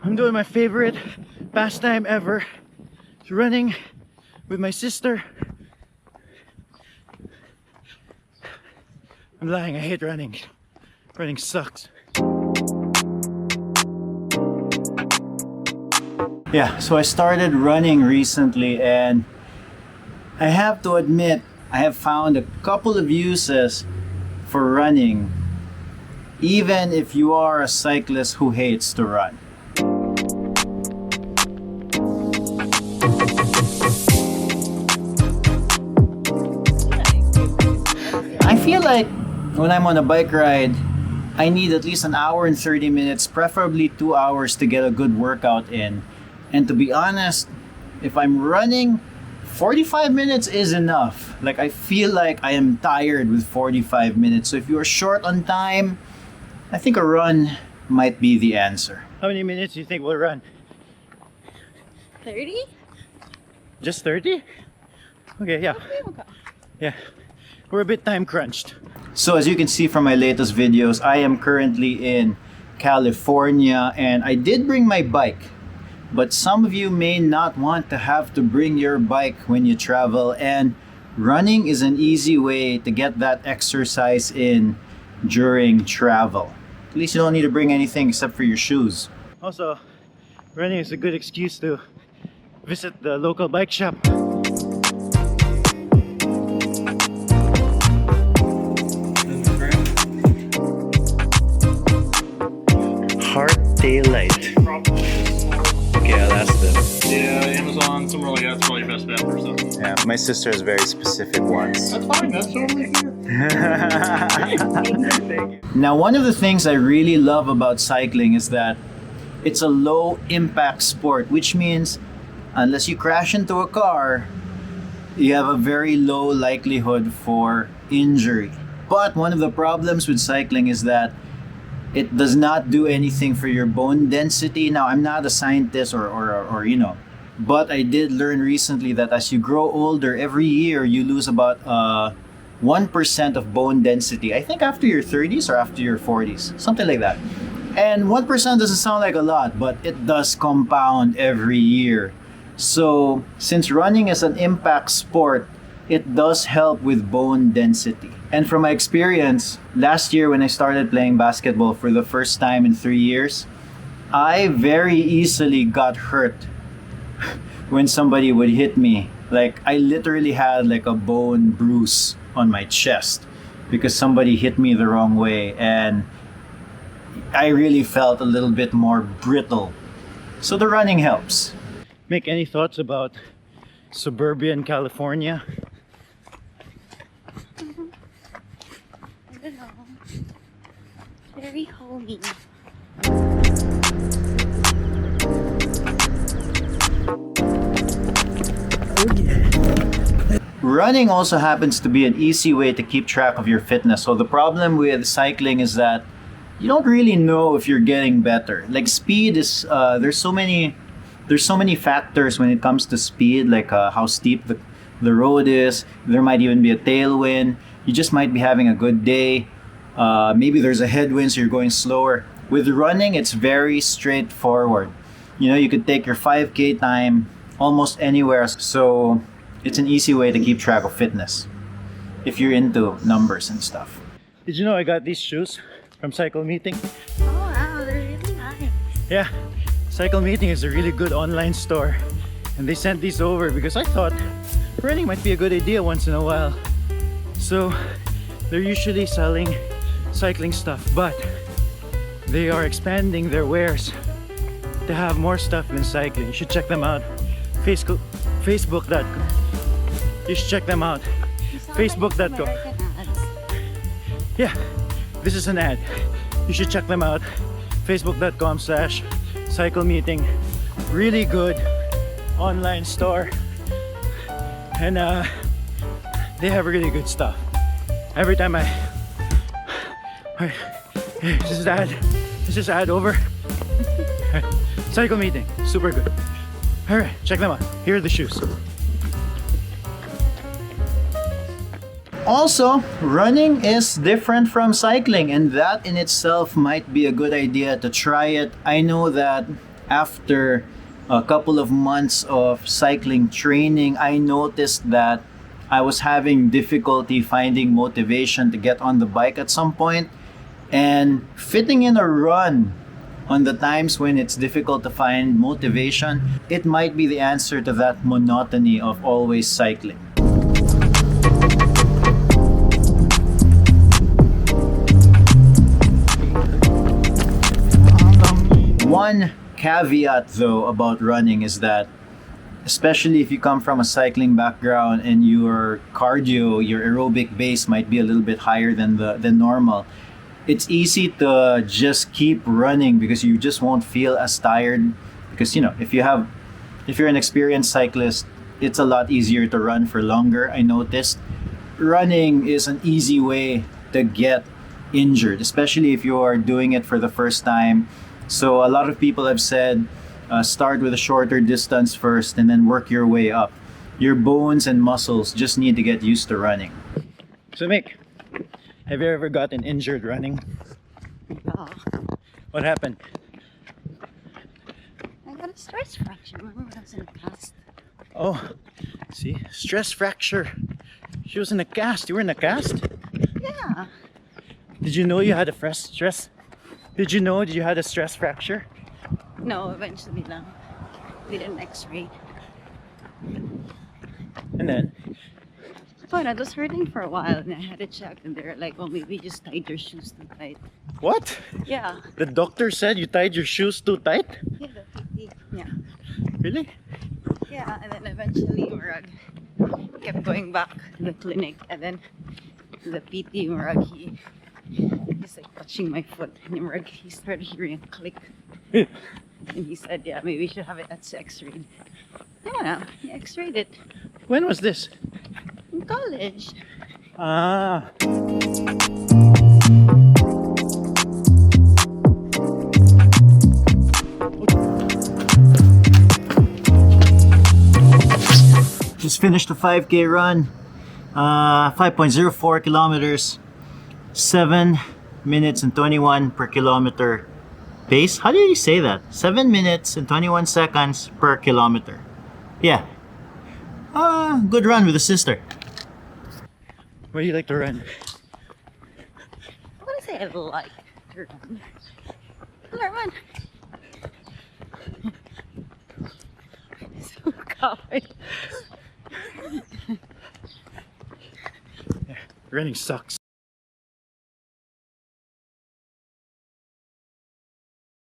I'm doing my favorite pastime ever. It's running with my sister. I'm lying, I hate running. Running sucks. Yeah, so I started running recently, and I have to admit, I have found a couple of uses for running, even if you are a cyclist who hates to run. I feel like when I'm on a bike ride, I need at least an hour and 30 minutes, preferably 2 hours, to get a good workout in. And to be honest, if I'm running, 45 minutes is enough. Like, I feel like I am tired with 45 minutes. So if you're short on time, I think a run might be the answer. How many minutes do you think we'll run? 30? Just 30? Okay, yeah. Yeah. We're a bit time crunched. So as you can see from my latest videos, I am currently in California, and I did bring my bike. But some of you may not want to have to bring your bike when you travel, and running is an easy way to get that exercise in during travel. At least you don't need to bring anything except for your shoes. Also, running is a good excuse to visit the local bike shop. Heart Daylight. Yeah, that's the... Yeah, Amazon, somewhere like that's probably best bet or something. Yeah, my sister has very specific ones. That's fine, that's totally fair. Thank you. Now, one of the things I really love about cycling is that it's a low impact sport, which means unless you crash into a car, you have a very low likelihood for injury. But one of the problems with cycling is that it does not do anything for your bone density. Now, I'm not a scientist or you know, but I did learn recently that as you grow older, every year you lose about 1% of bone density. I think after your 30s or after your 40s, something like that. And 1% doesn't sound like a lot, but it does compound every year. So since running is an impact sport, it does help with bone density. And from my experience, last year when I started playing basketball for the first time in 3 years, I very easily got hurt when somebody would hit me. Like, I literally had like a bone bruise on my chest because somebody hit me the wrong way, and I really felt a little bit more brittle. So the running helps. Make any thoughts about suburban California? I don't know. Very homey. Running also happens to be an easy way to keep track of your fitness. So the problem with cycling is that you don't really know if you're getting better. Like, speed is there's so many factors when it comes to speed, like how steep the road is. There might even be a tailwind. You just might be having a good day. Maybe there's a headwind, so you're going slower. With running, it's very straightforward. You know, you could take your 5K time almost anywhere. So it's an easy way to keep track of fitness if you're into numbers and stuff. Did you know I got these shoes from Cycle Meeting? Oh wow, they're really nice. Yeah, Cycle Meeting is a really good online store, and they sent these over because I thought running might be a good idea once in a while. So they're usually selling cycling stuff, but they are expanding their wares to have more stuff than cycling. You should check them out. Facebook.com. You should check them out. Facebook.com. Yeah, this is an ad. You should check them out. Facebook.com/cycle meeting. Really good online store, and they have really good stuff. Every time this is ad over. Cycle Meeting, super good. All right, check them out. Here are the shoes. Also, running is different from cycling, and that in itself might be a good idea to try it. I know that after a couple of months of cycling training, I noticed that I was having difficulty finding motivation to get on the bike at some point, and fitting in a run on the times when it's difficult to find motivation, it might be the answer to that monotony of always cycling. One caveat though about running is that, especially if you come from a cycling background and your cardio, your aerobic base might be a little bit higher than normal, it's easy to just keep running because you just won't feel as tired. Because if you're an experienced cyclist, it's a lot easier to run for longer. I noticed running is an easy way to get injured, especially if you are doing it for the first time. So a lot of people have said, start with a shorter distance first and then work your way up. Your bones and muscles just need to get used to running. So Mick, have you ever gotten injured running? Yeah. What happened? I got a stress fracture. Remember when I was in a cast? Oh, see? Stress fracture. She was in a cast. You were in a cast? Yeah. Did you know you had a stress? Did you know you had a stress fracture? No, eventually lang. Did an x-ray. And then? But I was hurting for a while and I had it checked and they were like, well, maybe you just tied your shoes too tight. What? Yeah. The doctor said you tied your shoes too tight? Yeah, the PT. Yeah. Really? Yeah, and then eventually Murag kept going back to the clinic and then the PT Murag, he's like touching my foot and Murag, he started hearing a click. And he said, yeah, maybe we should have it at x-rayed. Yeah, he x-rayed it When was this? in college. Ah. Just finished a 5K run, 5.04 kilometers, 7 minutes and 21 per kilometer pace. How do you say that? 7 minutes and 21 seconds per kilometer. Yeah. Good run with a sister. Where do you like to run? I want to say I like to run. Let's run. So covered. Running sucks.